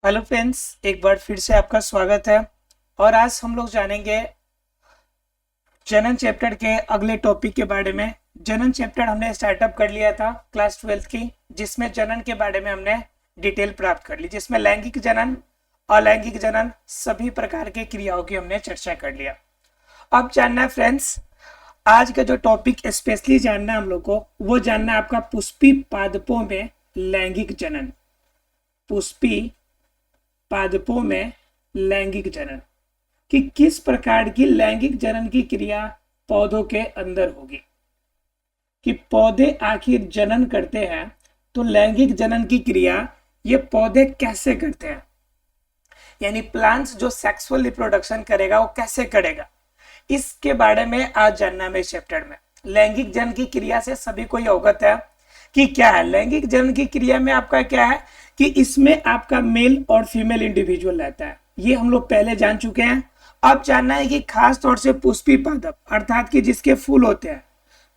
Hello friends, एक बार फिर से आपका स्वागत है। और आज हम लोग जानेंगे जनन चैप्टर के अगले टॉपिक के बारे में। जनन चैप्टर हमने स्टार्टअप कर लिया था क्लास 12th की, जिसमें जनन के बारे में हमने डिटेल प्राप्त कर ली, जिसमें लैंगिक जनन, अलैंगिक जनन, सभी प्रकार के क्रियाओं की हमने चर्चा कर लिया। अब जानना है फ्रेंड्स, आज का जो टॉपिक स्पेशली जानना है हम लोग को, वो जानना है आपका पुष्पी पादपों में लैंगिक जनन। पुष्पी पादपों में लैंगिक जनन कि किस प्रकार की लैंगिक जनन की क्रिया पौधों के अंदर होगी, कि पौधे आखिर जनन करते हैं तो लैंगिक जनन की क्रिया ये पौधे कैसे करते हैं, यानी प्लांट्स जो सेक्सुअल रिप्रोडक्शन करेगा वो कैसे करेगा, इसके बारे में आज जानना है इस चैप्टर में। लैंगिक जनन की क्रिया से सभी को अवगत है कि क्या है लैंगिक जनन की क्रिया में आपका क्या है कि इसमें आपका मेल और फीमेल इंडिविजुअल रहता है, ये हम लोग पहले जान चुके हैं। अब जानना है कि खास तौर से पुष्पी पादप अर्थात कि जिसके फूल होते हैं,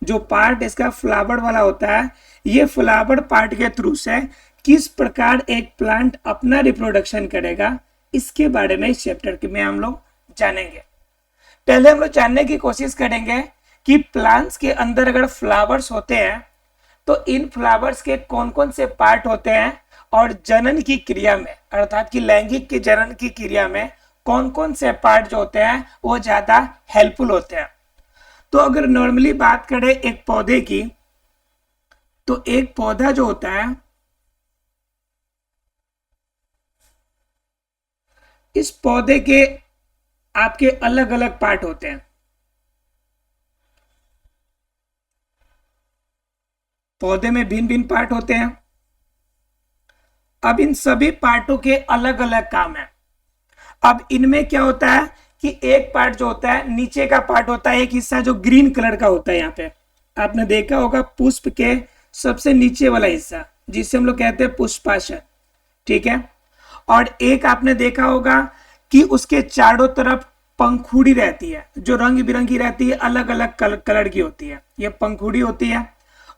जो पार्ट इसका फ्लावर वाला होता है, ये फ्लावर पार्ट के थ्रू से किस प्रकार एक प्लांट अपना रिप्रोडक्शन करेगा, इसके बारे में इस चैप्टर में हम लोग जानेंगे। पहले हम लोग जानने की कोशिश करेंगे कि प्लांट्स के अंदर अगर फ्लावर्स होते हैं तो इन फ्लावर्स के कौन कौन से पार्ट होते हैं, और जनन की क्रिया में अर्थात कि लैंगिक के जनन की क्रिया में कौन कौन से पार्ट जो होते हैं वो ज्यादा हेल्पफुल होते हैं। तो अगर नॉर्मली बात करें एक पौधे की, तो एक पौधा जो होता है, इस पौधे के आपके अलग अलग पार्ट होते हैं। पौधे में भिन्न भिन्न पार्ट होते हैं। अब इन सभी पार्टों के अलग अलग काम है। अब इनमें क्या होता है कि एक पार्ट जो होता है, नीचे का पार्ट होता है, एक हिस्सा जो ग्रीन कलर का होता है। यहाँ पे आपने देखा होगा पुष्प के सबसे नीचे वाला हिस्सा जिसे हम लोग कहते हैं पुष्पाशय, ठीक है। और एक आपने देखा होगा कि उसके चारों तरफ पंखुड़ी रहती है, जो रंग बिरंगी रहती है, अलग अलग कलर की होती है, ये पंखुड़ी होती है।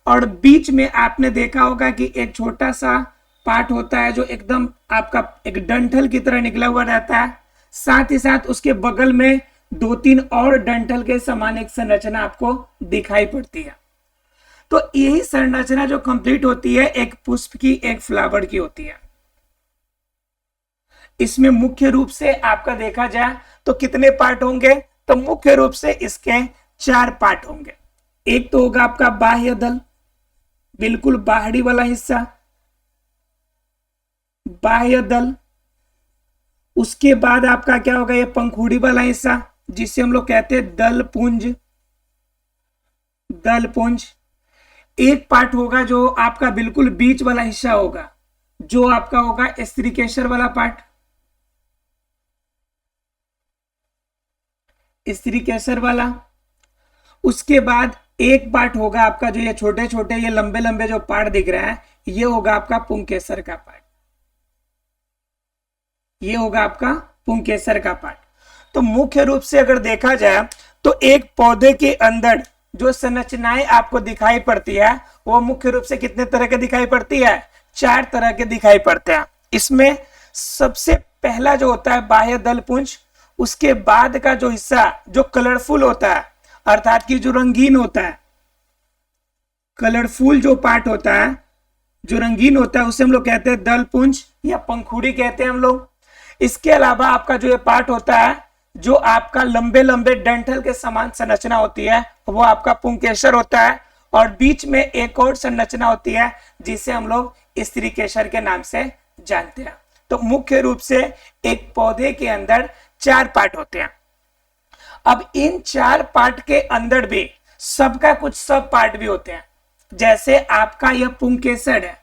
और बीच में आपने देखा होगा कि एक छोटा सा पार्ट होता है जो एकदम आपका एक डंठल की तरह निकला हुआ रहता है। साथ ही साथ उसके बगल में दो तीन और डंठल के समान एक संरचना आपको दिखाई पड़ती है। तो यही संरचना जो कंप्लीट होती है एक पुष्प की, एक फ्लावर की होती है। इसमें मुख्य रूप से आपका देखा जाए तो कितने पार्ट होंगे, तो मुख्य रूप से इसके 4 पार्ट होंगे। एक तो होगा आपका बाह्य दल, बिल्कुल बाहरी वाला हिस्सा, बाह्य दल। उसके बाद आपका क्या होगा, ये पंखुड़ी वाला हिस्सा जिसे हम लोग कहते हैं दल पुंज। दल पुंज एक पार्ट होगा जो आपका बिल्कुल बीच वाला हिस्सा होगा, जो आपका होगा स्त्रीकेसर वाला पार्ट, स्त्रीकेसर वाला। उसके बाद एक पार्ट होगा आपका जो ये छोटे छोटे ये लंबे लंबे जो पार्ट दिख रहे हैं, ये होगा आपका पुंकेसर का पार्ट, ये होगा आपका पुंकेसर का पार्ट। तो मुख्य रूप से अगर देखा जाए तो एक पौधे के अंदर जो संरचनाएं आपको दिखाई पड़ती है वो मुख्य रूप से कितने तरह के दिखाई पड़ती है, 4 तरह के दिखाई पड़ते हैं। इसमें सबसे पहला जो होता है बाह्य दल पुंज। उसके बाद का जो हिस्सा जो कलरफुल होता है अर्थात कि जो रंगीन होता है, कलरफुल जो पार्ट होता है, जो रंगीन होता है, उसे हम लोग कहते हैं दल पुंज या पंखुड़ी कहते हैं हम लोग। इसके अलावा आपका जो ये पार्ट होता है जो आपका लंबे लंबे डंठल के समान संरचना होती है, वो आपका पुंकेसर होता है। और बीच में एक और संरचना होती है जिसे हम लोग स्त्रीकेसर के नाम से जानते हैं। तो मुख्य रूप से एक पौधे के अंदर 4 पार्ट होते हैं। अब इन 4 पार्ट के अंदर भी सबका कुछ सब पार्ट भी होते हैं। जैसे आपका यह पुंकेसर है,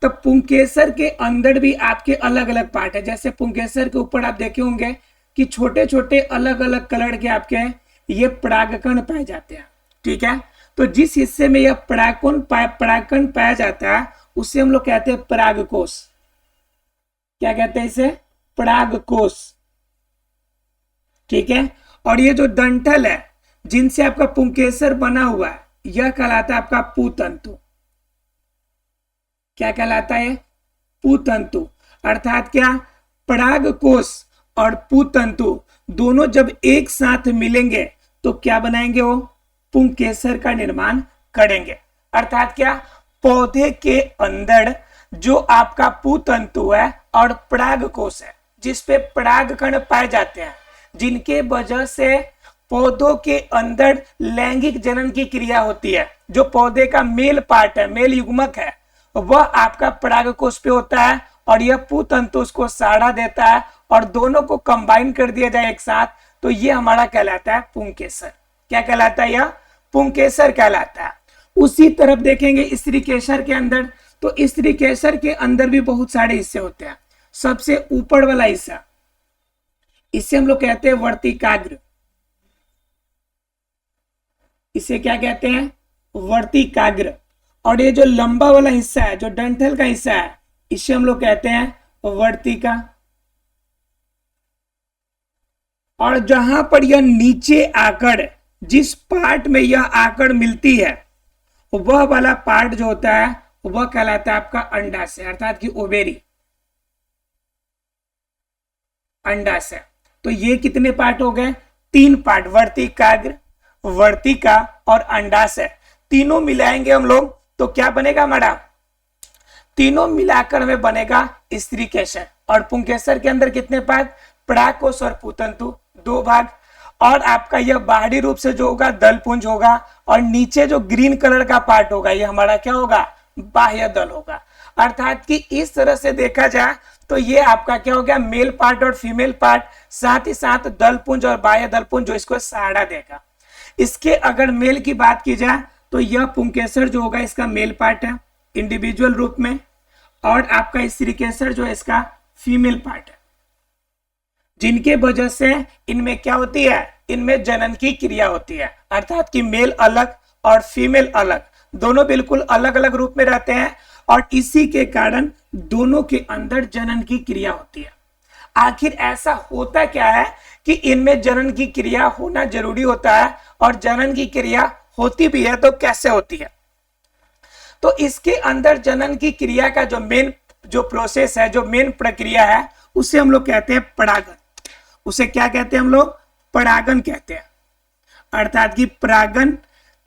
तो पुंकेसर के अंदर भी आपके अलग अलग पार्ट है। जैसे पुंकेसर के ऊपर आप देखे होंगे कि छोटे छोटे अलग अलग कलर के आपके ये परागकण पाए जाते हैं, ठीक है। तो जिस हिस्से में यह परागकण पाया जाता है उसे हम लोग कहते हैं परागकोश। क्या कहते हैं इसे, परागकोश, ठीक है। और ये जो डंठल है जिनसे आपका पुंकेसर बना हुआ है, यह कहलाता है आपका पुतंतु। क्या कहलाता है, पुतंतु। अर्थात क्या, परागकोश और पुंतंतु दोनों जब एक साथ मिलेंगे तो क्या बनाएंगे? वो पुंकेसर का निर्माण करेंगे। अर्थात क्या? पौधे के अंदर जो आपका पुंतंतु है और परागकोश है जिसपे परागकण पाए जाते हैं, जिनके वजह से पौधों के अंदर लैंगिक जनन की क्रिया होती है, जो पौधे का मेल पार्ट है, मेल युग्मक है, वह आपका परागकोश पे होता है और यह पुंतंतु उसको सहारा देता है और दोनों को कंबाइन कर दिया जाए एक साथ, तो ये हमारा कहलाता है पुंकेसर। क्या कहलाता है? यह पुंकेसर कहलाता है। उसी तरफ देखेंगे स्त्रीकेसर के अंदर, तो स्त्रीकेसर के अंदर भी बहुत सारे हिस्से होते हैं। सबसे ऊपर वाला हिस्सा, इसे हम लोग कहते हैं वर्तिकाग्र। इसे क्या कहते हैं? वर्तिकाग्र। और ये जो लंबा वाला हिस्सा है, जो डंठल का हिस्सा है, इसे हम लोग कहते हैं वर्तिका। और जहां पर यह नीचे आकर, जिस पार्ट में यह आकर मिलती है, वह वाला पार्ट जो होता है वह कहलाता है आपका अंडाशय, अर्थात कि ओवेरी, अंडाशय। तो ये कितने पार्ट हो गए? 3 पार्ट, वर्तिकाग्र, वर्तिका और अंडाशय। तीनों मिलाएंगे हम लोग तो क्या बनेगा हमारा? तीनों मिलाकर हमें बनेगा स्त्रीकेसर। और पुंकेसर के अंदर कितने पार्ट? परागकोश और पुंतंतु 2 भाग। और आपका यह बाहरी रूप से जो होगा दलपुंज होगा, और नीचे जो ग्रीन कलर का पार्ट होगा ये हमारा क्या होगा? बाह्य दल होगा। अर्थात कि इस तरह से देखा जाए तो ये आपका क्या हो गया? मेल पार्ट और फीमेल पार्ट, साथ ही साथ दलपुंज और बाह्य दलपुंज जो इसको सहारा देगा। इसके अगर मेल की बात की जाए तो यह पुंकेसर जो होगा इसका मेल पार्ट है इंडिविजुअल रूप में, और आपका स्त्रीकेसर जो है इसका फीमेल पार्ट है, जिनके वजह से इनमें क्या होती है? इनमें जनन की क्रिया होती है। अर्थात कि मेल अलग और फीमेल अलग, दोनों बिल्कुल अलग अलग रूप में रहते हैं, और इसी के कारण दोनों के अंदर जनन की क्रिया होती है। आखिर ऐसा होता क्या है कि इनमें जनन की क्रिया होना जरूरी होता है, और जनन की क्रिया होती भी है तो कैसे होती है? तो इसके अंदर जनन की क्रिया का जो मेन जो प्रोसेस है, जो मेन प्रक्रिया है, उसे हम लोग कहते हैं परागन। उसे क्या कहते हैं हम लोग? परागन कहते हैं। अर्थात कि परागन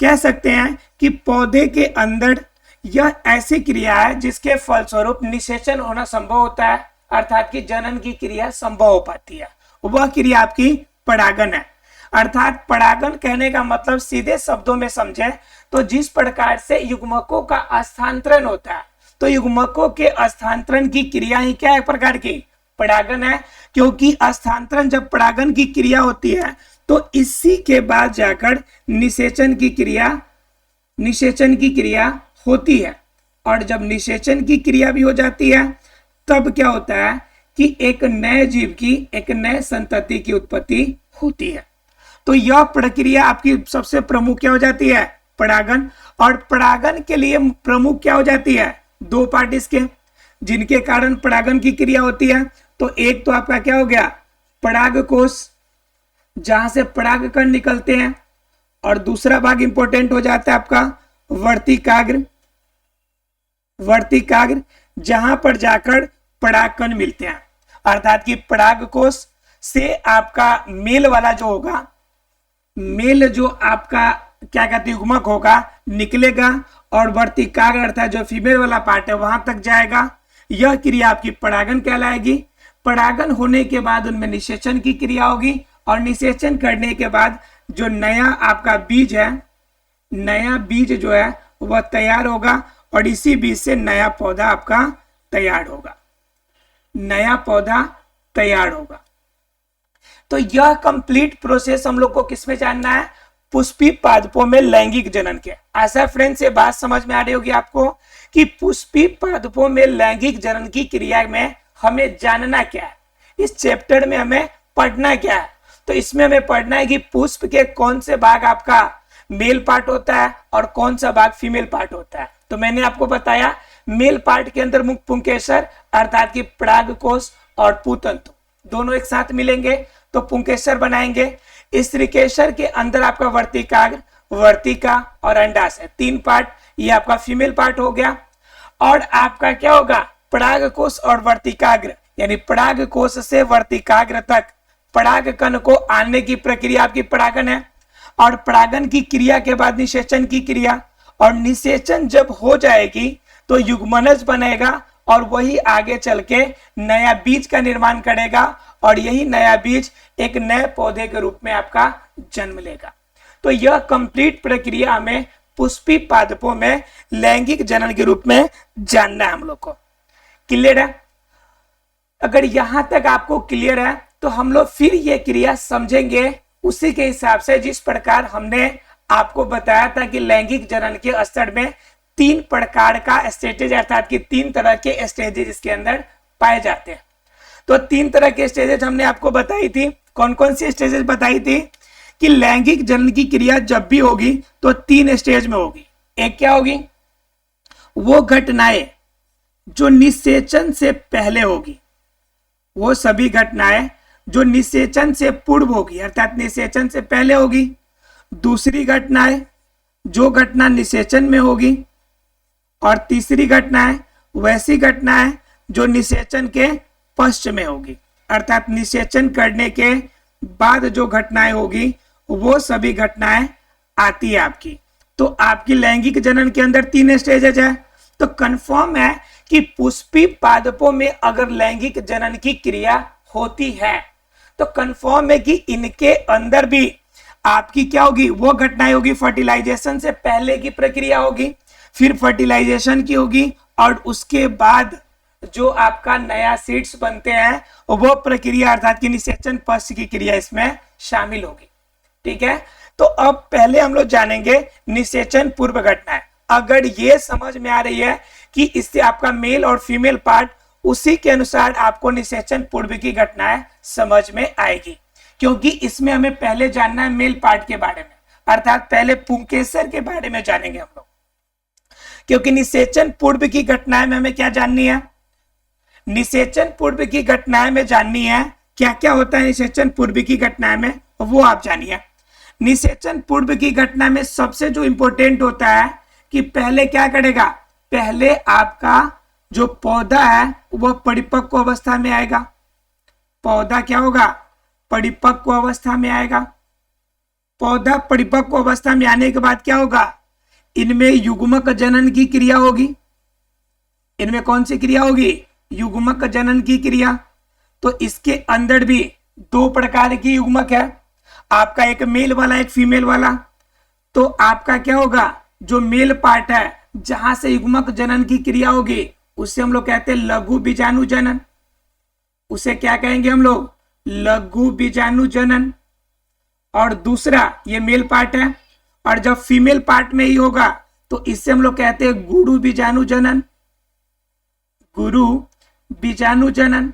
कह सकते हैं कि पौधे के अंदर यह ऐसी क्रिया है जिसके फलस्वरूप निषेचन होना संभव होता है, अर्थात कि जनन की क्रिया संभव हो पाती है। वह क्रिया आपकी परागन है। अर्थात परागन कहने का मतलब सीधे शब्दों में समझे तो जिस प्रकार से युग्मकों का स्थानांतरण होता है, तो युग्मकों के स्थानांतरण की क्रिया ही क्या है? प्रकार की परागन है। क्योंकि स्थानांतरण जब परागन की क्रिया होती है तो इसी के बाद जाकर निषेचन की क्रिया होती है। और जब निषेचन की क्रिया भी हो जाती है तब क्या होता है कि एक नए जीव की, एक नए संतति की उत्पत्ति होती है। तो यह प्रक्रिया आपकी सबसे प्रमुख क्या हो जाती है? परागन। और परागन के लिए प्रमुख क्या हो जाती है? 2 पार्ट इसके, जिनके कारण परागन की क्रिया होती है। तो एक तो आपका क्या हो गया? परागकोश, जहां से परागकण निकलते हैं, और दूसरा भाग इंपॉर्टेंट हो जाता है आपका वर्तिकाग्र। वर्तिकाग्र जहां पर जाकर परागकण मिलते हैं। अर्थात कि परागकोश से आपका मेल वाला जो होगा, मेल जो आपका क्या कहते हैं युग्मक होगा, निकलेगा और वर्तिकाग्र अर्थात जो फीमेल वाला पार्ट है वहां तक जाएगा। यह क्रिया आपकी परागन कहलाएगी। परागन होने के बाद उनमें निषेचन की क्रिया होगी, और निषेचन करने के बाद जो नया आपका बीज है, नया बीज जो है वह तैयार होगा, और इसी बीज से नया पौधा आपका तैयार होगा, नया पौधा तैयार होगा। तो यह कंप्लीट प्रोसेस हम लोग को किसमें जानना है? पुष्पी पादपों में लैंगिक जनन के। ऐसा फ्रेंड्स ये बात समझ में आ रही होगी आपको कि पुष्पी पादपों में लैंगिक जनन की क्रिया में हमें जानना क्या है, इस चैप्टर में हमें पढ़ना क्या है। तो इसमें हमें पढ़ना है कि पुष्प के कौन से भाग आपका मेल पार्ट होता है और कौन सा भाग फीमेल पार्ट होता है। तो मैंने आपको बताया मेल पार्ट के अंदर मुख्य पुंकेसर अर्थात कि परागकोश और पुंतंतु दोनों एक साथ मिलेंगे तो पुंकेसर बनाएंगे। स्त्रीकेसर के अंदर आपका वर्तिकाग्र, वर्तिका और अंडाशय 3 पार्ट, ये आपका फीमेल पार्ट हो गया। और आपका क्या होगा? परागकोश और वर्तिकाग्र यानी पराग कोश से वर्तिकाग्र तक पराग कण को आने की प्रक्रिया आपकी परागन है, और परागन की क्रिया के बाद निषेचन की क्रिया, और निषेचन जब हो जाएगी तो युग्मनज बनेगा और वही आगे चल के नया बीज का निर्माण करेगा, और यही नया बीज एक नए पौधे के रूप में आपका जन्म लेगा। तो यह कंप्लीट प्रक्रिया हमें पुष्पी पादपों में लैंगिक जनन के रूप में जानना है हम लोग को। क्लियर है? अगर यहां तक आपको क्लियर है तो हम लोग फिर ये क्रिया समझेंगे उसी के हिसाब से जिस प्रकार हमने आपको बताया था कि लैंगिक जनन के स्तर में 3 प्रकार का स्टेजेज अर्थात कि 3 तरह के स्टेजेज इसके अंदर पाए जाते हैं। तो 3 तरह के स्टेजेज हमने आपको बताई थी। कौन कौन सी स्टेजेज बताई थी? कि लैंगिक जनन की क्रिया जब भी होगी तो 3 स्टेज में होगी। एक क्या होगी? वो घटनाएं जो निषेचन से पहले होगी, वो सभी घटनाएं जो निषेचन से पूर्व होगी अर्थात निषेचन से पहले होगी। दूसरी घटनाएं जो घटना निषेचन में होगी, और तीसरी घटनाएं वैसी घटनाएं जो निषेचन के पश्चात में होगी अर्थात निषेचन करने के बाद जो घटनाएं होगी वो सभी घटनाएं आती है आपकी। तो आपकी लैंगिक जनन के अंदर 3 स्टेजेज है। तो कंफर्म है कि पुष्पी पादपों में अगर लैंगिक जनन की क्रिया होती है तो कंफर्म है कि इनके अंदर भी आपकी क्या होगी? वो घटनाएं होगी। फर्टिलाइजेशन से पहले की प्रक्रिया होगी, फिर फर्टिलाइजेशन की होगी, और उसके बाद जो आपका नया सीड्स बनते हैं वो प्रक्रिया अर्थात कि निषेचन पश्च की क्रिया इसमें शामिल होगी। ठीक है? तो अब पहले हम लोग जानेंगे निषेचन पूर्व घटनाएं। अगर ये समझ में आ रही है कि इससे आपका मेल और फीमेल पार्ट, उसी के अनुसार आपको निषेचन पूर्व की घटनाएं समझ में आएगी, क्योंकि इसमें हमें पहले जानना है मेल पार्ट के बारे में अर्थात पहले पुंकेसर के बारे में जानेंगे हम लोग, क्योंकि निषेचन पूर्व की घटनाएं में हमें क्या जाननी है? निषेचन पूर्व की घटनाएं में जाननी है क्या क्या होता है निषेचन पूर्व की घटनाएं में, वो आप जानिए। निषेचन पूर्व की घटना में सबसे जो इंपॉर्टेंट होता है कि पहले क्या करेगा? पहले आपका जो पौधा है वो परिपक्व अवस्था में आएगा। पौधा क्या होगा? परिपक्व अवस्था में आएगा। पौधा परिपक्व अवस्था में आने के बाद क्या होगा? इनमें युग्मक जनन की क्रिया होगी। इनमें कौन सी क्रिया होगी? युग्मक जनन की क्रिया। तो इसके अंदर भी 2 प्रकार की युग्मक है, आपका एक मेल वाला एक फीमेल वाला। तो आपका क्या होगा? जो मेल पार्ट है जहां से युग्मक जनन की क्रिया होगी उसे हम लोग कहते हैं लघु बीजाणु जनन। उसे क्या कहेंगे हम लोग? लघु बीजाणु जनन। और दूसरा ये मेल पार्ट है, और जब फीमेल पार्ट में ही होगा तो इससे हम लोग कहते हैं गुरु बीजाणु जनन। गुरु बीजाणु जनन।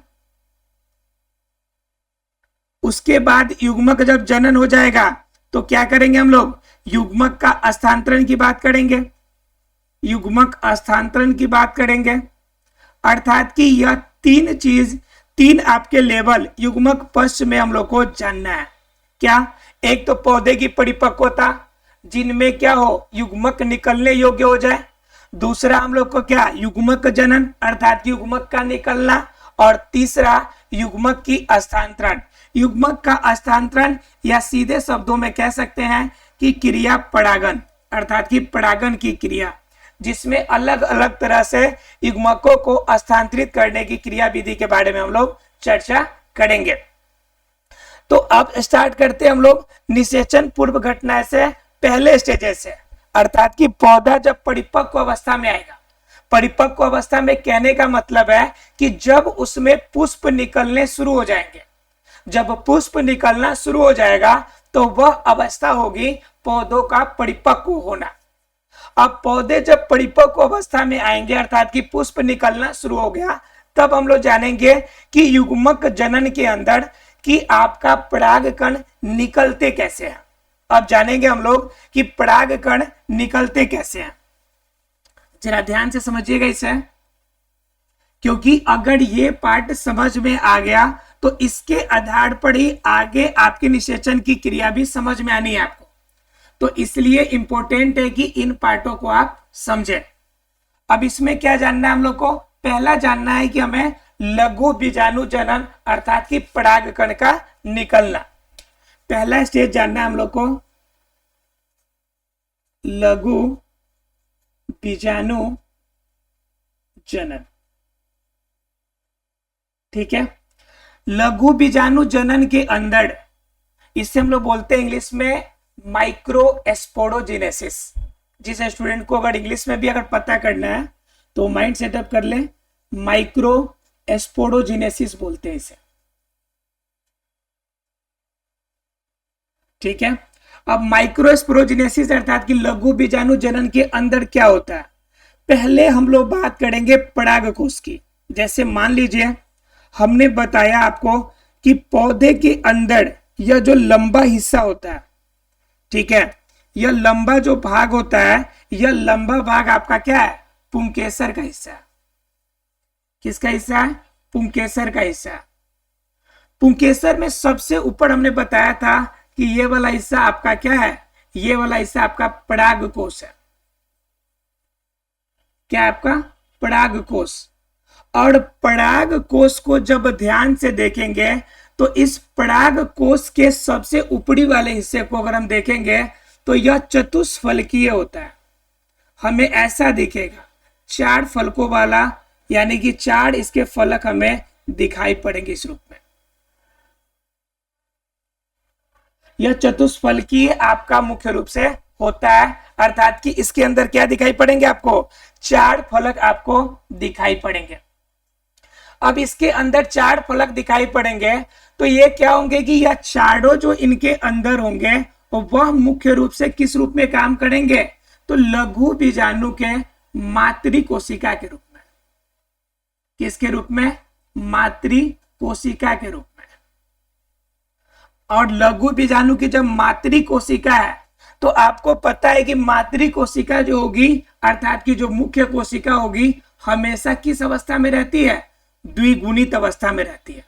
उसके बाद युग्मक जब जनन हो जाएगा तो क्या करेंगे हम लोग? युग्मक का स्थानांतरण की बात करेंगे। युग्मक स्थानांतरण की बात करेंगे अर्थात कि यह 3 चीज, 3 आपके लेवल युग्मक पश्च में हम लोग को जानना है। क्या? एक तो पौधे की परिपक्वता जिनमें क्या हो? युग्मक निकलने योग्य हो जाए। दूसरा हम लोग को क्या? युग्मक जनन अर्थात युग्मक का निकलना। और तीसरा युग्मक की स्थानांतरण। युग्मक का स्थानांतरण या सीधे शब्दों में कह सकते हैं कि क्रिया परागन अर्थात कि परागन की क्रिया, जिसमें अलग अलग तरह से युग्मकों को स्थानांतरित करने की क्रिया विधि के बारे में हम लोग चर्चा करेंगे। तो अब स्टार्ट करते हैं हम लोग निषेचन पूर्व घटना से पहले स्टेजेस से अर्थात कि पौधा जब परिपक्व अवस्था में आएगा। परिपक्व अवस्था में कहने का मतलब है कि जब उसमें पुष्प निकलने शुरू हो जाएंगे। जब पुष्प निकलना शुरू हो जाएगा तो वह अवस्था होगी पौधों का परिपक्व होना। अब पौधे जब परिपक्व अवस्था में आएंगे अर्थात कि पुष्प निकलना शुरू हो गया, तब हम लोग जानेंगे कि युग्मक जनन के अंदर कि आपका परागकण निकलते कैसे हैं। अब जानेंगे हम लोग कि परागकण निकलते कैसे हैं। जरा ध्यान से समझिएगा इसे, क्योंकि अगर ये पार्ट समझ में आ गया तो इसके आधार पर ही आगे आपके निषेचन की क्रिया भी समझ में आनी है आपको। तो इसलिए इंपॉर्टेंट है कि इन पार्टों को आप समझें। अब इसमें क्या जानना है हम लोग को? पहला जानना है कि हमें लघु बीजाणु जनन अर्थात कि परागकण का निकलना। पहला स्टेज जानना है हम लोग को, लघु बीजाणु जनन। ठीक है, लघु बीजाणु जनन के अंदर, इससे हम लोग बोलते हैं इंग्लिश में माइक्रोस्पोरोजेनेसिस। जिस स्टूडेंट को अगर इंग्लिश में भी अगर पता करना है तो माइंड सेटअप कर ले, माइक्रोस्पोरोजेनेसिस बोलते हैं इसे। ठीक है, अब माइक्रोस्पोरोजेनेसिस अर्थात कि लघु बीजाणु जनन के अंदर क्या होता है, पहले हम लोग बात करेंगे परागकोश की। जैसे मान लीजिए हमने बताया आपको कि पौधे के अंदर यह जो लंबा हिस्सा होता है, ठीक है, यह लंबा जो भाग होता है, यह लंबा भाग आपका क्या है, पुंकेसर का हिस्सा है। किसका हिस्सा है, पुंकेसर का हिस्सा है। पुंकेसर में सबसे ऊपर हमने बताया था कि ये वाला हिस्सा आपका क्या है, ये वाला हिस्सा आपका परागकोश है। क्या आपका परागकोश। और परागकोश को जब ध्यान से देखेंगे तो इस परागकोश के सबसे ऊपरी वाले हिस्से को अगर हम देखेंगे तो यह चतुष्फलकीय होता है। हमें ऐसा दिखेगा, 4 फलकों वाला, यानी कि 4 इसके फलक हमें दिखाई पड़ेंगे इस रूप में। यह चतुष्फलकीय आपका मुख्य रूप से होता है, अर्थात कि इसके अंदर क्या दिखाई पड़ेंगे आपको, 4 फलक आपको दिखाई पड़ेंगे। अब इसके अंदर 4 फलक दिखाई पड़ेंगे तो ये क्या होंगे कि यह चारों जो इनके अंदर होंगे वह मुख्य रूप से किस रूप में काम करेंगे, तो लघु बीजाणु के मातृ कोशिका के रूप में। किसके रूप में, मातृ कोशिका के रूप में। और लघु बीजाणु की जब मातृ कोशिका है तो आपको पता है कि मातृ कोशिका जो होगी अर्थात कि जो मुख्य कोशिका होगी हमेशा किस अवस्था में रहती है, द्विगुणित अवस्था में रहती है।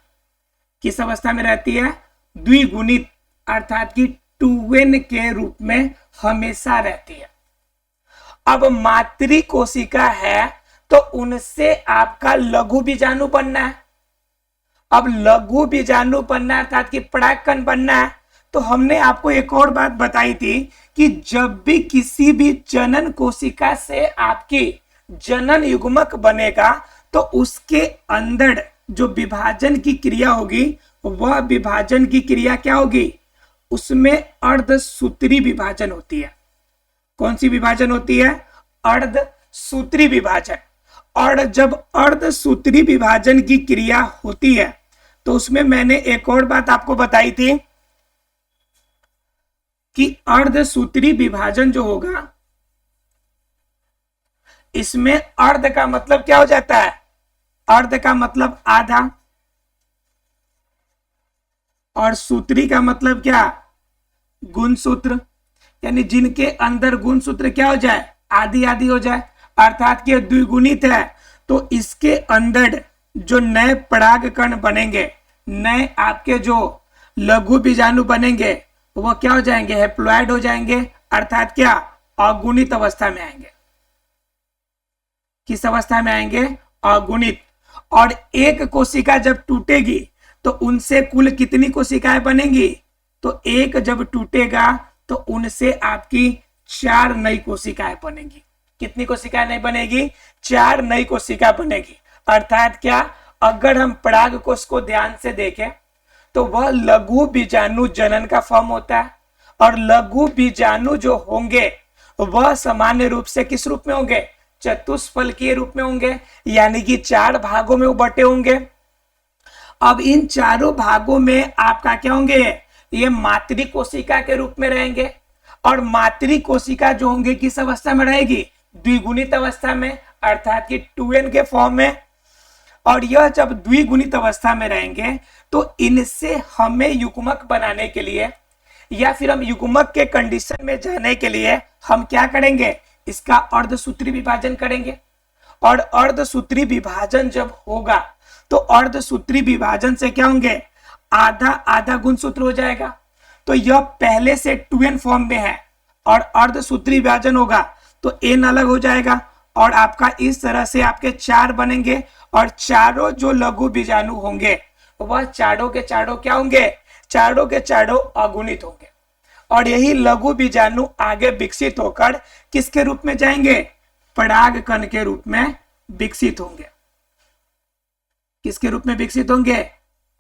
किस अवस्था में रहती है, द्विगुणित अर्थात कि 2n के रूप में हमेशा रहती है। अब मातृ कोशिका है तो उनसे आपका लघु बीजाणु बनना है। अब लघु बीजाणु बनना अर्थात कि परागकण बनना है तो हमने आपको एक और बात बताई थी कि जब भी किसी भी जनन कोशिका से आपकी जनन युग्मक बनेगा तो उसके अंदर जो विभाजन की क्रिया होगी वह विभाजन की क्रिया क्या होगी, उसमें अर्धसूत्री विभाजन होती है। कौन सी विभाजन होती है, अर्धसूत्री विभाजन। और जब अर्धसूत्री विभाजन की क्रिया होती है तो उसमें मैंने एक और बात आपको बताई थी कि अर्धसूत्री विभाजन जो होगा इसमें अर्ध का मतलब क्या हो जाता है, अर्ध का मतलब आधा, और सूत्री का मतलब क्या, गुणसूत्र। यानी जिनके अंदर गुणसूत्र क्या हो जाए, आधी आधी हो जाए, अर्थात कि द्विगुणित है तो इसके अंदर जो नए परागकण बनेंगे, नए आपके जो लघु बीजाणु बनेंगे वो क्या हो जाएंगे, हैप्लॉइड हो जाएंगे, अर्थात क्या, अगुणित अवस्था में आएंगे। किस अवस्था में आएंगे, अगुणित। और एक कोशिका जब टूटेगी तो उनसे कुल कितनी कोशिकाएं बनेंगी, तो एक जब टूटेगा तो उनसे आपकी 4 नई कोशिकाएं बनेगी। कितनी कोशिकाएं नहीं बनेगी, 4 नई कोशिका बनेगी। अर्थात क्या, अगर हम परागकोश को ध्यान से देखें तो वह लघु बीजाणु जनन का फॉर्म होता है। और लघु बीजाणु जो होंगे वह सामान्य रूप से किस रूप में होंगे, चतुष्फलकीय रूप में होंगे, यानी कि 4 भागों में वो बटे होंगे। अब इन चारों भागों में आपका क्या होंगे, ये मातृ कोशिका के रूप में रहेंगे। और मातृ कोशिका जो होंगे किस अवस्था में रहेगी, द्विगुणित अवस्था में, अर्थात कि 2n के फॉर्म में। और यह जब द्विगुणित अवस्था में रहेंगे तो इनसे हमें युग्मक बनाने के लिए या फिर हम युग्मक के कंडीशन में जाने के लिए हम क्या करेंगे, इसका अर्धसूत्री विभाजन करेंगे। और अर्धसूत्री विभाजन जब होगा तो अर्धसूत्री विभाजन से क्या होंगे, आधा आधा गुणसूत्र हो जाएगा। तो यह पहले से 2n फॉर्म में है और अर्धसूत्री विभाजन होगा तो n अलग हो जाएगा और आपका इस तरह से आपके 4 बनेंगे और चारों जो लघु बीजाणु होंगे वह चारों के चारों क्या होंगे, चारों के चारों अगुणित होंगे और यही लघु बीजाणु आगे विकसित होकर किसके रूप में जाएंगे, परागकण के रूप में विकसित होंगे। किसके रूप में विकसित होंगे,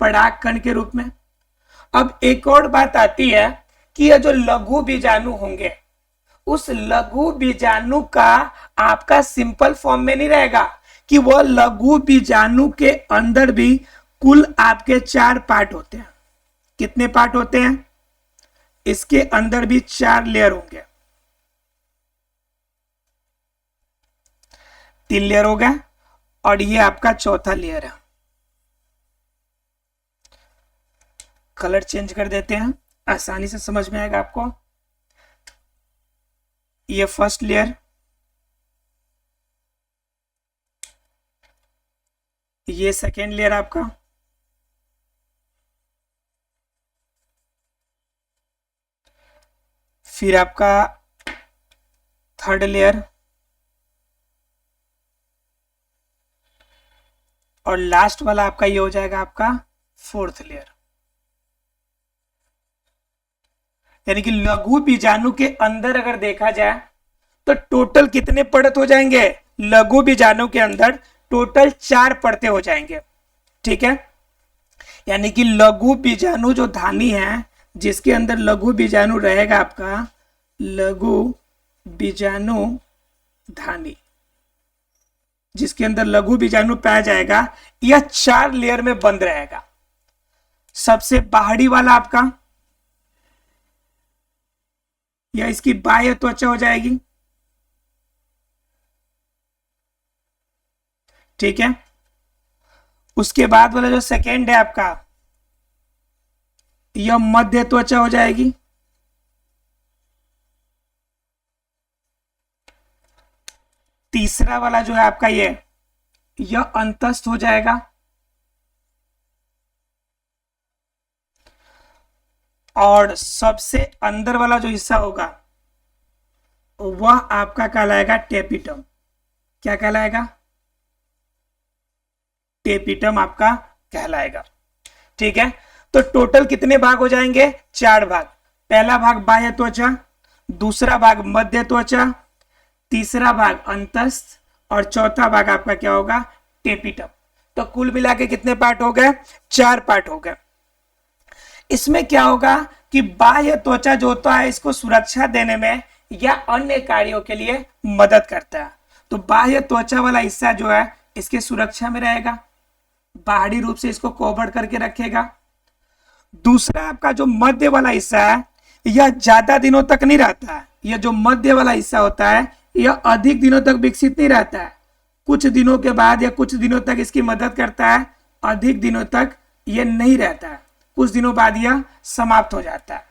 परागकण के रूप में। अब एक और बात आती है कि यह जो लघु बीजाणु होंगे उस लघु बीजाणु का आपका सिंपल फॉर्म में नहीं रहेगा कि वह लघु बीजाणु के अंदर भी कुल आपके 4 पार्ट होते हैं। कितने पार्ट होते हैं, इसके अंदर भी 4 लेयर होंगे। 3 लेयर हो गया और ये आपका चौथा लेयर है। कलर चेंज कर देते हैं, आसानी से समझ में आएगा आपको। ये फर्स्ट लेयर, ये सेकेंड लेयर आपका, फिर आपका थर्ड लेयर और लास्ट वाला आपका ये हो जाएगा आपका फोर्थ लेयर। यानी कि लघु बीजाणु के अंदर अगर देखा जाए तो टोटल कितने परत हो जाएंगे, लघु बीजाणु के अंदर टोटल 4 परतें हो जाएंगे। ठीक है, यानी कि लघु बीजाणु जो धानी है, जिसके अंदर लघु बीजाणु रहेगा आपका लघु बीजाणु धानी, जिसके अंदर लघु बीजाणु पाया जाएगा, यह 4 लेयर में बंद रहेगा। सबसे बाहरी वाला आपका या इसकी बाह्य त्वचा हो जाएगी। ठीक है, उसके बाद वाला जो सेकेंड है आपका, यह मध्य त्वचा हो जाएगी। तीसरा वाला जो है आपका यह अंतस्थ हो जाएगा। और सबसे अंदर वाला जो हिस्सा होगा वह आपका कहलाएगा टेपिटम। क्या कहलाएगा, टेपिटम आपका कहलाएगा। ठीक है, तो टोटल कितने भाग हो जाएंगे, 4 भाग। पहला भाग बाह्य त्वचा, दूसरा भाग मध्य त्वचा, तीसरा भाग अंतस्थ और चौथा भाग आपका क्या होगा, टेपिटम। तो कुल मिला के कितने पार्ट हो गए, 4 पार्ट हो गए। इसमें क्या होगा कि बाह्य त्वचा जो होता है इसको सुरक्षा देने में या अन्य कार्यों के लिए मदद करता है। तो बाह्य त्वचा वाला हिस्सा जो है इसके सुरक्षा में रहेगा, बाहरी रूप से इसको कवर करके रखेगा। दूसरा आपका जो मध्य वाला हिस्सा है यह ज्यादा दिनों तक नहीं रहता है। यह जो मध्य वाला हिस्सा होता है यह अधिक दिनों तक विकसित नहीं रहता है, कुछ दिनों के बाद या कुछ दिनों तक इसकी मदद करता है, अधिक दिनों तक यह नहीं रहता है, कुछ दिनों बाद यह समाप्त हो जाता है।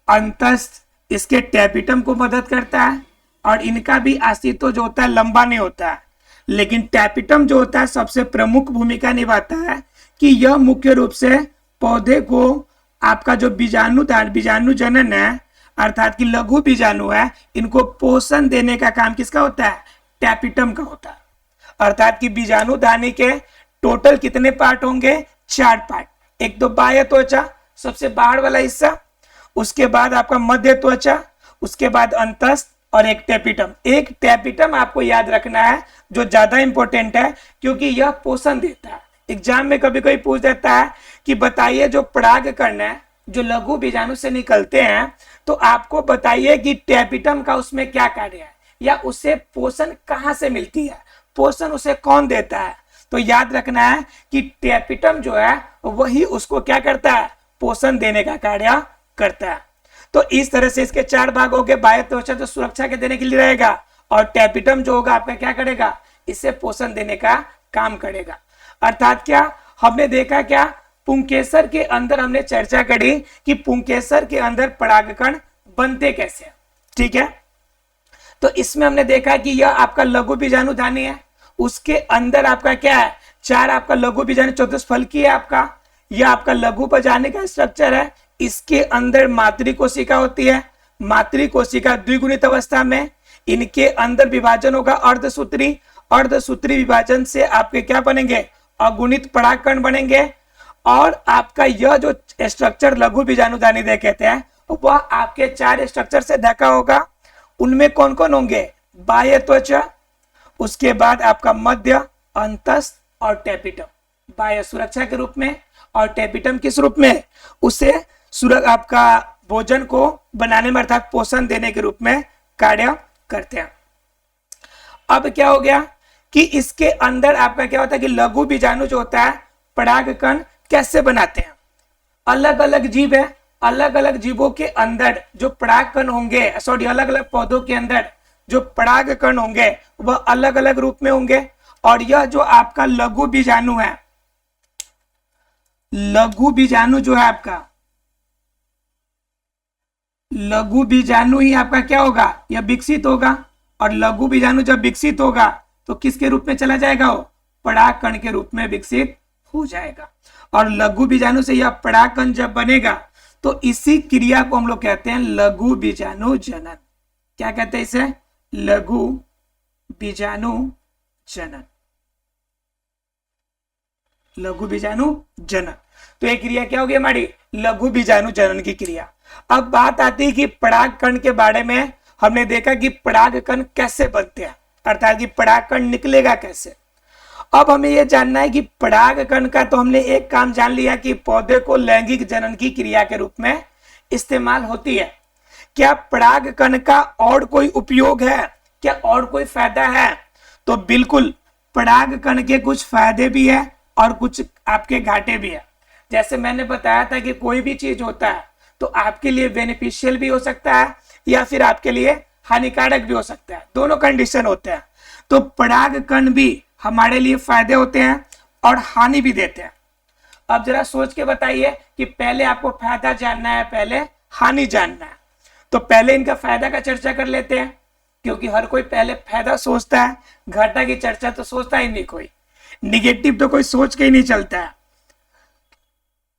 अंतस्थ इसके टेपिटम को मदद करता है और इनका भी अस्तित्व जो होता है लंबा नहीं होता है, लेकिन टेपिटम जो होता है सबसे प्रमुख भूमिका निभाता है कि यह मुख्य रूप से पौधे को आपका जो बीजाणु जनन है अर्थात कि लघु बीजाणु है, इनको पोषण देने का काम किसका होता है, टेपिटम का होता है। अर्थात कि बीजाणु दानी के टोटल कितने पार्ट होंगे, 4 पार्ट। एक तो बाह्य त्वचा सबसे बाहर वाला हिस्सा, उसके बाद आपका मध्य त्वचा, उसके बाद अंतस्थ और एक टेपिटम। एक टेपिटम आपको याद रखना है जो ज्यादा इंपॉर्टेंट है क्योंकि यह पोषण देता है। एग्जाम में कभी कोई पूछ देता है कि बताइए जो परागकण है जो लघु बीजाणु से निकलते हैं तो आपको बताइए कि टेपिटम का उसमें क्या कार्य है या उसे पोषण कहाँ से मिलती है, पोषण उसे कौन देता है। तो याद रखना है कि टेपिटम जो है वही उसको क्या करता है, पोषण देने का कार्य करता है। तो इस तरह से इसके 4 भाग हो गए। बाह्य त्वचा जो सुरक्षा के देने के लिए रहेगा और टेपिटम जो होगा आपका क्या करेगा, इसे पोषण देने का काम करेगा। अर्थात क्या हमने देखा, क्या पुंकेसर के अंदर हमने चर्चा करी कि पुंकेसर के अंदर परागकण बनते कैसे। ठीक है, तो इसमें हमने देखा कि यह आपका लघु बीजाणु धानी है, उसके अंदर आपका क्या है, 4 आपका लघु बीजाणु चतुष्फलकी है आपका, यह आपका लघु बीजाणु का स्ट्रक्चर है। इसके अंदर मातृ कोशिका होती है, मातृ कोशिका द्विगुणित अवस्था में, इनके अंदर विभाजन होगा अर्धसूत्री, अर्धसूत्री विभाजन से आपके क्या बनेंगे, अगुणित परागकण बनेंगे। और आपका यह जो स्ट्रक्चर लघु बीजाणुधानी कहते हैं वह आपके 4 स्ट्रक्चर से ढका होगा। उनमें कौन कौन होंगे, बाह्य त्वचा, उसके बाद आपका मध्य, अंतस्थ और टेपिटम। बाह्य सुरक्षा के रूप में और टेपिटम किस रूप में, उसे आपका भोजन को बनाने में अर्थात पोषण देने के रूप में कार्य करते हैं। अब क्या हो गया कि इसके अंदर आपका क्या होता है कि लघु बीजाणु जो होता है परागकण कैसे बनाते हैं। अलग अलग जीव है, अलग अलग जीवों के अंदर जो परागकण होंगे, सॉरी अलग अलग पौधों के अंदर जो परागकण होंगे वह अलग अलग रूप में होंगे। और यह जो आपका लघु बीजाणु है, लघु बीजाणु जो है आपका, लघु बीजाणु ही आपका क्या होगा, यह विकसित होगा। और लघु बीजाणु जब विकसित होगा तो किसके रूप में चला जाएगा, वो परागकण के रूप में विकसित हो जाएगा। और लघु बीजाणु से यह परागकण जब बनेगा तो इसी क्रिया को हम लोग कहते हैं लघु बीजाणु जनन। क्या कहते हैं इसे, लघु बीजाणु जनन, लघु बीजाणु जनन। तो ये क्रिया क्या होगी हमारी, लघु बीजाणु जनन की क्रिया। अब बात आती है कि परागकण के बारे में। हमने देखा कि परागकण कैसे बनते हैं, अर्थात कि परागकण निकलेगा कैसे। अब हमें यह जानना है कि परागकण का तो हमने एक काम जान लिया कि पौधे को लैंगिक जनन की क्रिया के रूप में इस्तेमाल होती है। क्या परागकण का और कोई उपयोग है, क्या और कोई फायदा है, तो बिल्कुल परागकण के कुछ फायदे भी है और कुछ आपके घाटे भी है। जैसे मैंने बताया था कि कोई भी चीज होता है तो आपके लिए बेनिफिशियल भी हो सकता है या फिर आपके लिए हानिकारक भी हो सकता है, दोनों कंडीशन होते हैं। तो परागकण भी हमारे लिए फायदे होते हैं और हानि भी देते हैं। अब जरा सोच के बताइए कि पहले आपको फायदा जानना है, पहले हानि जानना है। तो पहले इनका फायदा का चर्चा कर लेते हैं, क्योंकि हर कोई पहले फायदा सोचता है, घाटा की चर्चा तो सोचता ही नहीं कोई, निगेटिव तो कोई सोच के ही नहीं चलता है।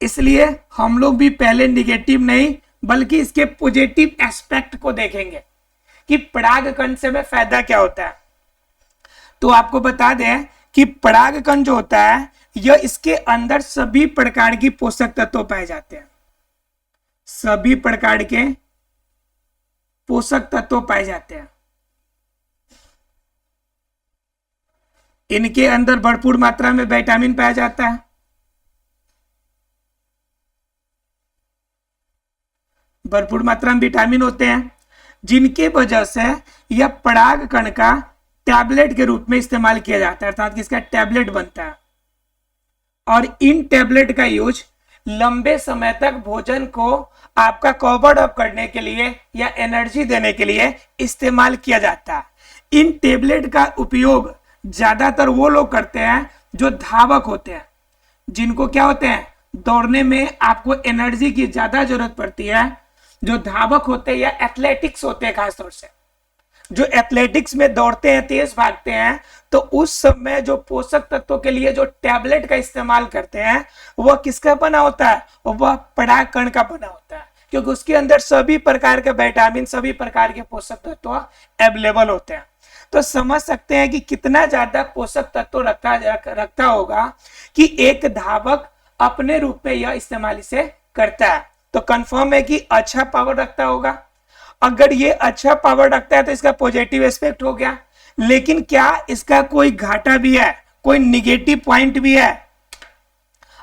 इसलिए हम लोग भी पहले निगेटिव नहीं बल्कि इसके पॉजिटिव एस्पेक्ट को देखेंगे कि परागकण से में फायदा क्या होता है। तो आपको बता दें कि परागकण जो होता है यह इसके अंदर सभी प्रकार की पोषक तत्व पाए जाते हैं, सभी प्रकार के पोषक तत्व पाए जाते हैं। इनके अंदर भरपूर मात्रा में विटामिन पाया जाता है, भरपूर मात्रा में विटामिन होते हैं, जिनके वजह से यह परागकण का टैबलेट के रूप में इस्तेमाल किया जाता है, अर्थात इसका टैबलेट बनता है। और इन टैबलेट का यूज लंबे समय तक भोजन को आपका कवर अप करने के लिए या एनर्जी देने के लिए इस्तेमाल किया जाता है। इन टैबलेट का उपयोग ज्यादातर वो लोग करते हैं जो धावक होते हैं, जिनको क्या होते हैं, दौड़ने में आपको एनर्जी की ज्यादा जरूरत पड़ती है। जो धावक होते हैं या एथलेटिक्स होते हैं, खासतौर से जो एथलेटिक्स में दौड़ते हैं, तेज भागते हैं, तो उस समय जो पोषक तत्वों के लिए जो टैबलेट का इस्तेमाल करते हैं वह किसका बना होता है, वह परागकण का बना होता है, क्योंकि उसके अंदर सभी प्रकार के विटामिन, सभी प्रकार के पोषक तत्व अवेलेबल होते हैं। तो समझ सकते हैं कि कितना ज्यादा पोषक तत्व रखता होगा कि एक धावक अपने रूप में यह इस्तेमाल इसे करता है। तो कंफर्म है कि अच्छा पावर रखता होगा। अगर ये अच्छा पावर रखता है तो इसका पॉजिटिव एस्पेक्ट हो गया, लेकिन क्या इसका कोई घाटा भी है, कोई निगेटिव पॉइंट भी है,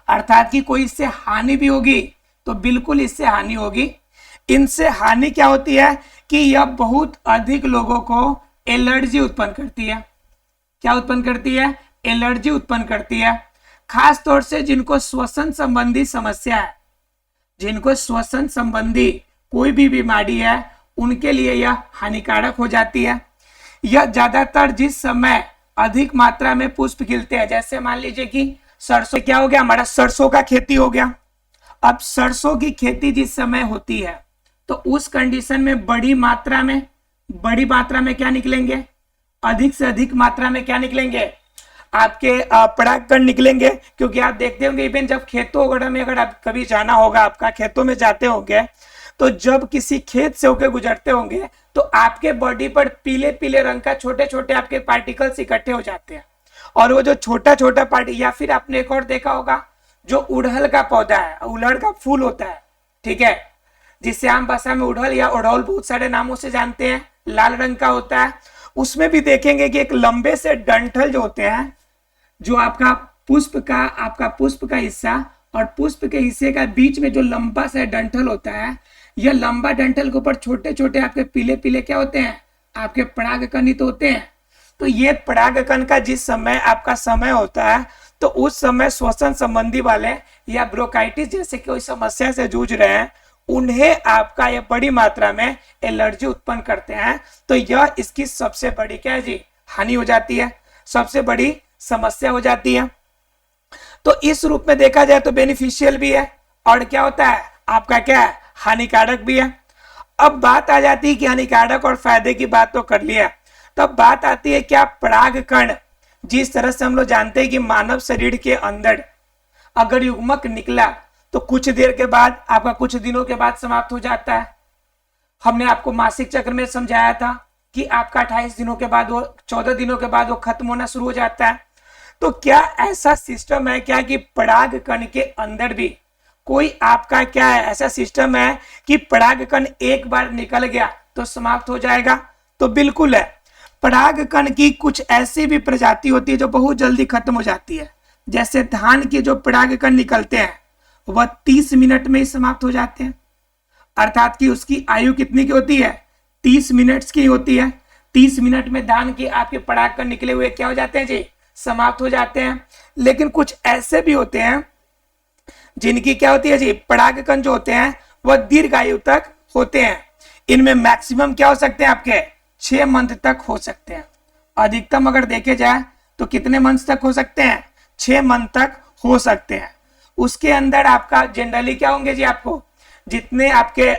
अर्थात कि कोई इससे हानि भी होगी? तो बिल्कुल इससे हानि होगी। इनसे हानि क्या होती है कि यह बहुत अधिक लोगों को एलर्जी उत्पन्न करती है। क्या उत्पन्न करती है? एलर्जी उत्पन्न करती है, खास तौर से जिनको श्वसन संबंधी समस्या है, जिनको श्वसन संबंधी कोई भी बीमारी है उनके लिए यह हानिकारक हो जाती है। यह ज्यादातर जिस समय अधिक मात्रा में पुष्प खिलते हैं, जैसे मान लीजिए कि सरसों, क्या हो गया हमारा, सरसों का खेती हो गया। अब सरसों की खेती जिस समय होती है तो उस कंडीशन में बड़ी मात्रा में क्या निकलेंगे, अधिक से अधिक मात्रा में क्या निकलेंगे, आपके परागकण निकलेंगे। क्योंकि आप देखते होंगे इवन जब खेतों वगैरह में अगर आप कभी जाना होगा, आपका खेतों में जाते होंगे, तो जब किसी खेत से होकर गुजरते होंगे तो आपके बॉडी पर पीले पीले रंग का छोटे छोटे आपके पार्टिकल्स इकट्ठे हो जाते हैं, और वो जो छोटा छोटा पार्टी, या फिर आपने एक और देखा होगा जो उड़हल का पौधा है, उड़हल का फूल होता है, ठीक है, जिसे आम भाषा में उड़हल या उड़हल बहुत सारे नामों से जानते हैं, लाल रंग का होता है। उसमें भी देखेंगे कि एक लंबे से डंठल जो होते हैं, जो आपका पुष्प का हिस्सा और पुष्प के हिस्से का बीच में जो लंबा सा डंठल होता है, यह लंबा डंठल के ऊपर छोटे छोटे आपके पीले पीले क्या होते हैं, आपके परागकणित होते हैं। तो ये परागकण का जिस समय आपका समय होता है, तो उस समय श्वसन संबंधी वाले या ब्रोंकाइटिस जैसे कोई समस्या से जूझ रहे हैं, उन्हें आपका ये बड़ी मात्रा में एलर्जी उत्पन्न करते हैं। तो यह इसकी सबसे बड़ी क्या है जी, हानि हो जाती है, सबसे बड़ी समस्या हो जाती है। तो इस रूप में देखा जाए तो बेनिफिशियल भी है, और क्या होता है आपका क्या है, हानिकारक भी है। अब बात आ जाती है कि हानिकारक और फायदे की बात तो कर लिया, तब बात आती है क्या परागकण, जिस तरह से हम लोग जानते हैं कि मानव शरीर के अंदर अगर युग्मक निकला तो कुछ देर के बाद, आपका कुछ दिनों के बाद समाप्त हो जाता है। हमने आपको मासिक चक्र में समझाया था कि आपका 28 दिनों के बाद, वो 14 दिनों के बाद वो खत्म होना शुरू हो जाता है। तो क्या ऐसा सिस्टम है क्या कि परागकण के अंदर भी कोई आपका क्या है, ऐसा सिस्टम है कि परागकण एक बार निकल गया तो समाप्त हो जाएगा? तो बिल्कुल है। परागकण की कुछ ऐसी भी प्रजाति होती है जो बहुत जल्दी खत्म हो जाती है। जैसे धान के जो परागकण निकलते हैं वह 30 मिनट में ही समाप्त हो जाते हैं, अर्थात कि उसकी आयु कितनी की होती है, 30 मिनट की होती है। 30 मिनट में धान के आपके परागकण निकले हुए क्या हो जाते हैं जी, समाप्त हो जाते हैं। लेकिन कुछ ऐसे भी होते हैं जिनकी क्या होती है जी, परागकण जो होते हैं वह दीर्घ आयु तक होते हैं। इनमें मैक्सिमम क्या हो सकते हैं, आपके 6 मंथ तक हो सकते हैं। अधिकतम अगर देखे जाए तो कितने मंथ तक हो सकते हैं, 6 मंथ तक हो सकते हैं। उसके अंदर आपका जनरली क्या होंगे जी, आपको जितने आपके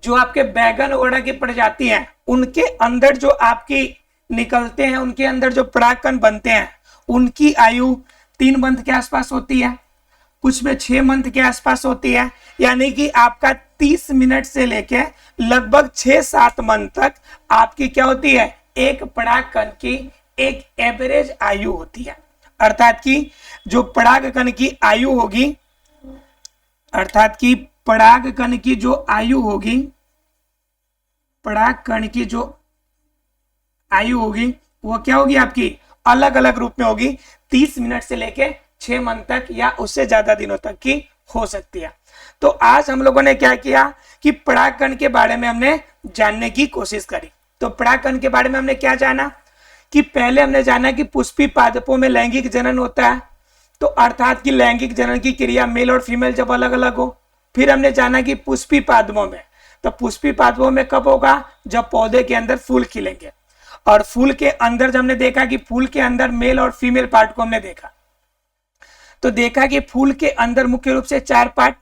जो आपके बैगन वगैरह की प्रजाति हैं, उनके अंदर जो आपकी निकलते हैं, उनके अंदर जो परागकण बनते हैं, उनकी आयु 3 मंथ के आसपास होती है, कुछ में 6 मंथ के आसपास होती है। यानी कि आपका 30 मिनट से लेके लगभग 6-7 मंथ तक आपकी क्या होती है, एक परागकण की एक एवरेज आयु होती है। अर्थात कि जो परागकण की आयु होगी, अर्थात कि परागकण की जो आयु होगी, परागकण की जो आयु होगी वो क्या होगी, आपकी अलग अलग रूप में होगी। 30 मिनट से लेके 6 मंथ तक या उससे ज्यादा दिनों तक की हो सकती है। तो आज हम लोगों ने क्या किया कि परागकण के बारे में हमने जानने की कोशिश करी। तो परागकण के बारे में हमने क्या जाना कि पहले हमने जाना कि पुष्पी पादपों में लैंगिक जनन होता है, तो अर्थात कि लैंगिक जनन की क्रिया मेल और फीमेल जब अलग अलग हो। फिर हमने जाना कि पुष्पी पादपों में, तो पुष्पी पादपों में कब होगा, जब पौधे के अंदर फूल खिलेंगे। और फूल के अंदर जब हमने देखा कि फूल के अंदर मेल और फीमेल पार्ट को हमने देखा, तो देखा कि फूल के अंदर मुख्य रूप से 4 पार्ट,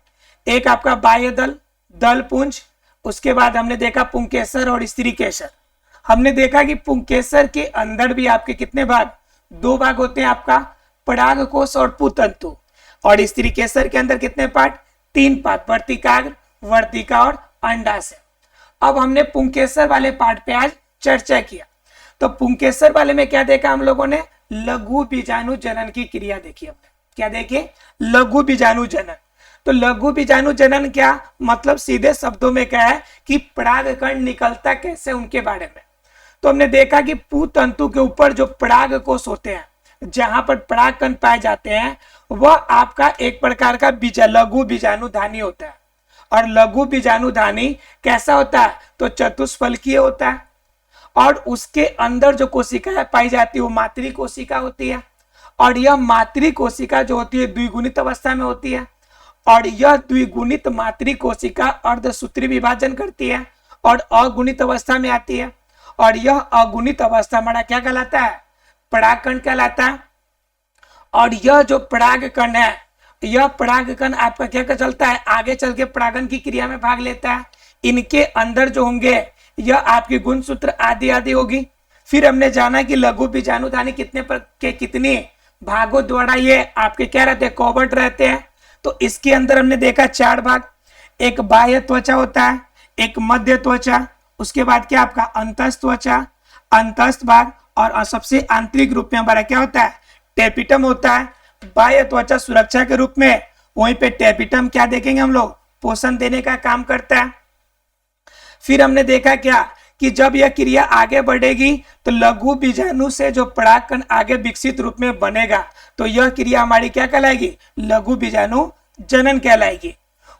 एक आपका बाह्य दल, दल पुंज, उसके बाद हमने देखा पुंकेसर और स्त्री केसर। हमने देखा कि पुंकेसर के अंदर भी आपके कितने भाग, 2 भाग होते हैं, आपका परागकोश और पुतंतु। और स्त्री केसर के अंदर कितने पार्ट, 3 पार्ट, वर्तिकाग्र, वर्तिका और अंडाशय। अब हमने पुंकेसर वाले पार्ट पे आज चर्चा किया। तो पुंकेसर वाले में क्या देखा हम लोगों ने, लघु बीजाणु जनन की क्रिया देखी हमने। क्या देखे, लघु बीजाणु जनन। तो लघु बीजाणु जनन क्या मतलब, सीधे शब्दों में क्या है कि परागकण निकलता कैसे, उनके बारे में। तो हमने देखा कि पुतंतु के ऊपर जो परागकोश होते हैं, जहां पर परागकण पाए जाते हैं, वह आपका एक प्रकार का लघु बीजाणुधानी होता है। और लघु बीजाणुधानी कैसा होता है, तो चतुष्फलकीय होता है। और उसके अंदर जो कोशिका पाई जाती है वो मातृ कोशिका होती है। और यह मातृ कोशिका जो होती है द्विगुणित अवस्था में होती है। और यह द्विगुणित मातृ कोशिका अर्धसूत्री विभाजन करती है और अगुणित अवस्था में आती है। और यह अगुणित अवस्था हमारा क्या कहलाता है, परागकण कहलाता है। और यह जो परागकण है, यह परागकण आपका क्या चलता है, आगे चल के परागन की क्रिया में भाग लेता है। इनके अंदर जो होंगे यह आपकी गुणसूत्र आदि आदि होगी। फिर हमने जाना कि लघु बीजाणुधानी कितने भागों द्वारा ये आपके क्या रहते हैं, कवर्ड रहते हैं। तो इसके अंदर हमने देखा 4 भाग। एक बाह्य त्वचा होता है, एक मध्य त्वचा, उसके बाद क्या आपका अंतस्थ त्वचा, अंतस्थ भाग, और सबसे आंतरिक रूप में हमारा क्या होता है, टेपिटम होता है। बाह्य त्वचा सुरक्षा के रूप में, वहीं पे टेपिटम क्या देखेंगे हम लोग, पोषण देने का काम करता है। फिर हमने देखा क्या कि जब यह क्रिया आगे बढ़ेगी तो लघु बीजाणु से जो परागकण आगे विकसित रूप में बनेगा, तो यह क्रिया हमारी क्या कहलाएगी, लघु बीजाणु जनन कहलाएगी।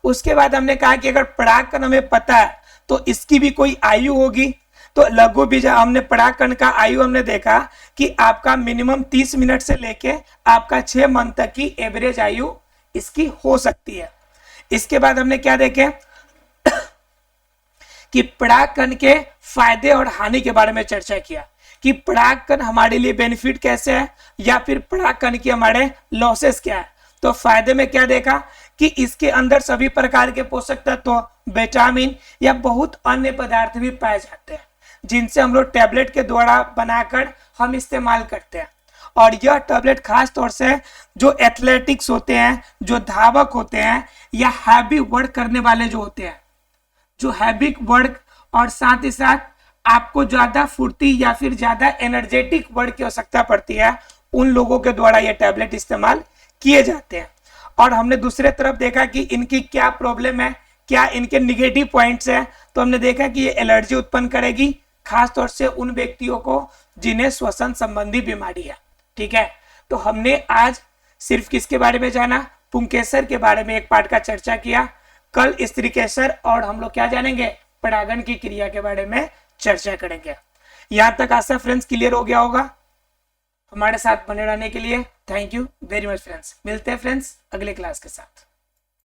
उसके बाद हमने कहा कि अगर परागकण हमें पता है तो इसकी भी कोई आयु होगी, तो लघु बीजा हमने परागकण का आयु हमने देखा कि आपका मिनिमम 30 मिनट से लेके आपका 6 मंथ तक की एवरेज आयु इसकी हो सकती है। इसके बाद हमने क्या देखे कि परागकण के फायदे और हानि के बारे में चर्चा किया कि परागकण हमारे लिए बेनिफिट कैसे है या फिर परागकण की हमारे लॉसेस क्या है। तो फायदे में क्या देखा कि इसके अंदर सभी प्रकार के पोषक तत्व, विटामिन या बहुत अन्य पदार्थ भी पाए जाते हैं, जिनसे हम लोग टैबलेट के द्वारा बनाकर हम इस्तेमाल करते हैं। और यह टैबलेट खास तौर से जो एथलेटिक्स होते हैं, जो धावक होते हैं, या हैवी वर्क करने वाले जो होते हैं, जो हैवी वर्क और साथ ही साथ आपको ज्यादा फुर्ती या फिर ज्यादा एनर्जेटिक वर्क की आवश्यकता पड़ती है, उन लोगों के द्वारा ये टैबलेट इस्तेमाल किए जाते हैं। और हमने दूसरे तरफ देखा कि इनकी क्या प्रॉब्लम है, क्या इनके निगेटिव पॉइंट्स हैं। तो हमने देखा कि ये एलर्जी उत्पन्न करेगी, खासतौर से उन व्यक्तियों को जिन्हें श्वसन संबंधी बीमारी है। ठीक है, तो हमने आज सिर्फ किसके बारे में जाना, पुंकेसर के बारे में एक पार्ट का चर्चा किया। कल स्त्रीकेसर और हम लोग क्या जानेंगे, परागण की क्रिया के बारे में चर्चा करेंगे। यहां तक आशा फ्रेंड्स क्लियर हो गया होगा। हमारे साथ बने रहने के लिए thank you very much friends. मिलते हैं फ्रेंड्स अगले क्लास के साथ।